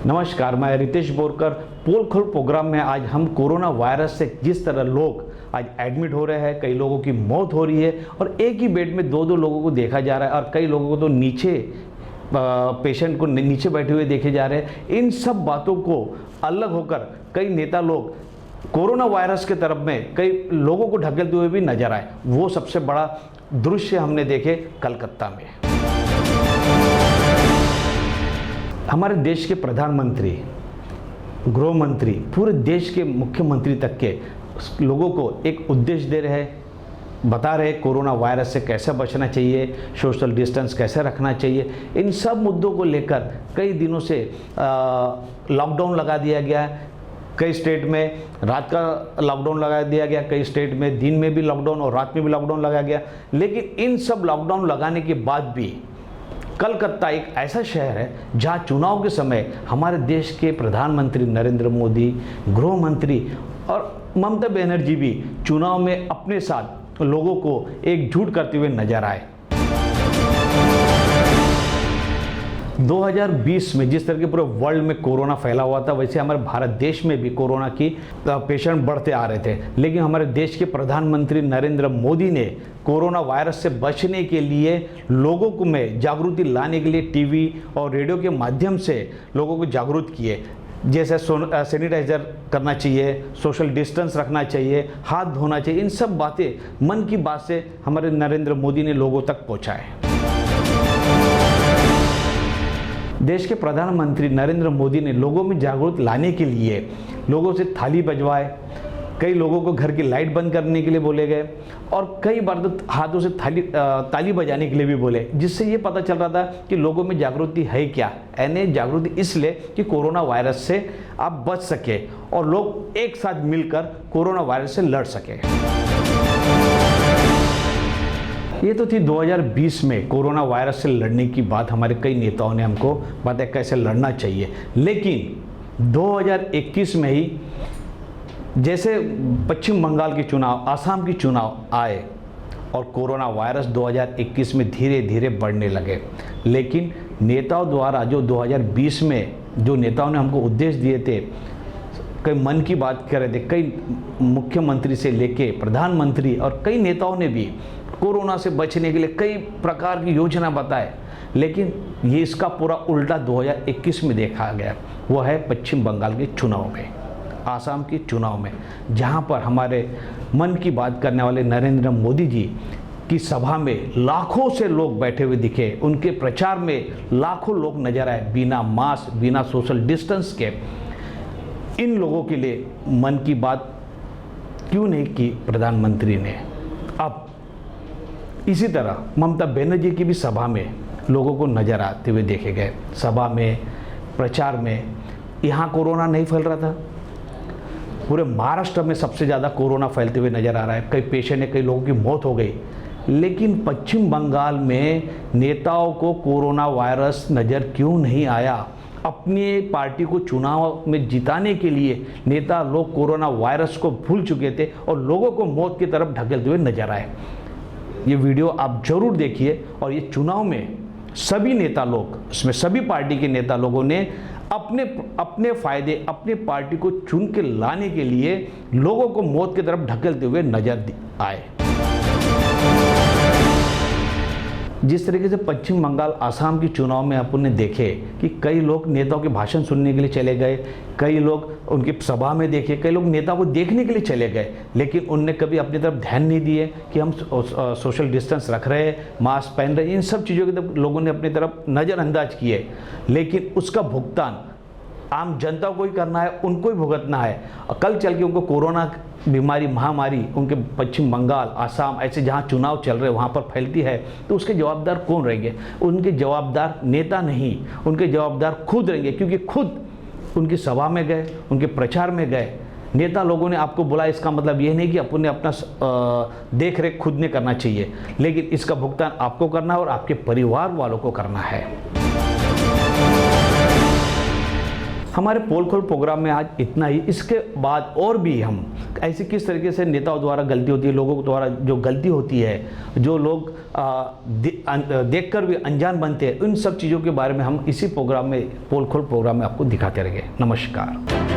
नमस्कार, मैं रितेश बोरकर। पोल खोल प्रोग्राम में आज हम कोरोना वायरस से जिस तरह लोग आज एडमिट हो रहे हैं, कई लोगों की मौत हो रही है और एक ही बेड में दो दो लोगों को देखा जा रहा है और कई लोगों को तो नीचे पेशेंट को नीचे बैठे हुए देखे जा रहे हैं। इन सब बातों को अलग होकर कई नेता लोग कोरोना वायरस के तरफ में कई लोगों को ढकेलते हुए भी नजर आए। वो सबसे बड़ा दृश्य हमने देखे कलकत्ता में। हमारे देश के प्रधानमंत्री, गृह मंत्री, पूरे देश के मुख्यमंत्री तक के लोगों को एक उद्देश्य दे रहे हैं, बता रहे कोरोना वायरस से कैसे बचना चाहिए, सोशल डिस्टेंस कैसे रखना चाहिए। इन सब मुद्दों को लेकर कई दिनों से लॉकडाउन लगा दिया गया है। कई स्टेट में रात का लॉकडाउन लगा दिया गया, कई स्टेट में दिन में भी लॉकडाउन और रात में भी लॉकडाउन लगाया गया। लेकिन इन सब लॉकडाउन लगाने के बाद भी कलकत्ता एक ऐसा शहर है जहां चुनाव के समय हमारे देश के प्रधानमंत्री नरेंद्र मोदी, गृह मंत्री और ममता बनर्जी भी चुनाव में अपने साथ लोगों को एकजुट करते हुए नजर आए। 2020 में जिस तरह के पूरे वर्ल्ड में कोरोना फैला हुआ था, वैसे हमारे भारत देश में भी कोरोना की पेशेंट बढ़ते आ रहे थे। लेकिन हमारे देश के प्रधानमंत्री नरेंद्र मोदी ने कोरोना वायरस से बचने के लिए लोगों को में जागृति लाने के लिए टीवी और रेडियो के माध्यम से लोगों को जागरूक किए। जैसे सैनिटाइजर करना चाहिए, सोशल डिस्टेंस रखना चाहिए, हाथ धोना चाहिए। इन सब बातें मन की बात से हमारे नरेंद्र मोदी ने लोगों तक पहुँचाए। देश के प्रधानमंत्री नरेंद्र मोदी ने लोगों में जागरूकता लाने के लिए लोगों से थाली बजवाए, कई लोगों को घर की लाइट बंद करने के लिए बोले गए और कई बार तो हाथों से ताली बजाने के लिए भी बोले, जिससे ये पता चल रहा था कि लोगों में जागृति है क्या। यानी जागृति इसलिए कि कोरोना वायरस से आप बच सके और लोग एक साथ मिलकर कोरोना वायरस से लड़ सके। ये तो थी 2020 में कोरोना वायरस से लड़ने की बात। हमारे कई नेताओं ने हमको बताया कैसे लड़ना चाहिए। लेकिन 2021 में ही जैसे पश्चिम बंगाल के चुनाव, आसाम के चुनाव आए और कोरोना वायरस 2021 में धीरे धीरे बढ़ने लगे। लेकिन नेताओं द्वारा जो 2020 में जो नेताओं ने हमको उद्देश्य दिए थे, कई मन की बात कर रहे थे, कई मुख्यमंत्री से लेके प्रधानमंत्री और कई नेताओं ने भी कोरोना से बचने के लिए कई प्रकार की योजना बताए। लेकिन ये इसका पूरा उल्टा 2021 में देखा गया। वो है पश्चिम बंगाल के चुनाव में, आसाम के चुनाव में, जहां पर हमारे मन की बात करने वाले नरेंद्र मोदी जी की सभा में लाखों से लोग बैठे हुए दिखे। उनके प्रचार में लाखों लोग नजर आए, बिना मास्क, बिना सोशल डिस्टेंस के। इन लोगों के लिए मन की बात क्यों नहीं की प्रधानमंत्री ने। अब इसी तरह ममता बनर्जी की भी सभा में लोगों को नजर आते हुए देखे गए। सभा में, प्रचार में यहाँ कोरोना नहीं फैल रहा था। पूरे महाराष्ट्र में सबसे ज़्यादा कोरोना फैलते हुए नजर आ रहा है। कई पेशेंट है, कई लोगों की मौत हो गई। लेकिन पश्चिम बंगाल में नेताओं को कोरोना वायरस नज़र क्यों नहीं आया? अपनी पार्टी को चुनाव में जिताने के लिए नेता लोग कोरोना वायरस को भूल चुके थे और लोगों को मौत की तरफ ढकेलते हुए नजर आए। ये वीडियो आप जरूर देखिए। और ये चुनाव में सभी नेता लोग, इसमें सभी पार्टी के नेता लोगों ने अपने अपने फायदे, अपने पार्टी को चुन के लाने के लिए लोगों को मौत की तरफ ढकेलते हुए नजर आए। जिस तरीके से पश्चिम बंगाल, आसाम के चुनाव में अपन ने देखे कि कई लोग नेताओं के भाषण सुनने के लिए चले गए, कई लोग उनकी सभा में देखे, कई लोग नेताओं को देखने के लिए चले गए। लेकिन उनने कभी अपनी तरफ ध्यान नहीं दिए कि हम सोशल डिस्टेंस रख रहे हैं, मास्क पहन रहे हैं। इन सब चीज़ों की तरफ लोगों ने अपनी तरफ नज़रअंदाज किए। लेकिन उसका भुगतान आम जनता को ही करना है, उनको ही भुगतना है। और कल चल के उनको कोरोना बीमारी, महामारी उनके पश्चिम बंगाल, आसाम ऐसे जहाँ चुनाव चल रहे वहाँ पर फैलती है, तो उसके जवाबदार कौन रहेंगे? उनके जवाबदार नेता नहीं, उनके जवाबदार खुद रहेंगे। क्योंकि खुद उनकी सभा में गए, उनके प्रचार में गए। नेता लोगों ने आपको बुलाया, इसका मतलब ये नहीं कि अपने अपना देख रेख खुद ने करना चाहिए, लेकिन इसका भुगतान आपको करना है और आपके परिवार वालों को करना है। हमारे पोल खोल प्रोग्राम में आज इतना ही। इसके बाद और भी हम ऐसे किस तरीके से नेताओं द्वारा गलती होती है, लोगों द्वारा जो गलती होती है, जो लोग देखकर भी अनजान बनते हैं, उन सब चीज़ों के बारे में हम इसी प्रोग्राम में, पोल खोल प्रोग्राम में आपको दिखाते रहेंगे। नमस्कार।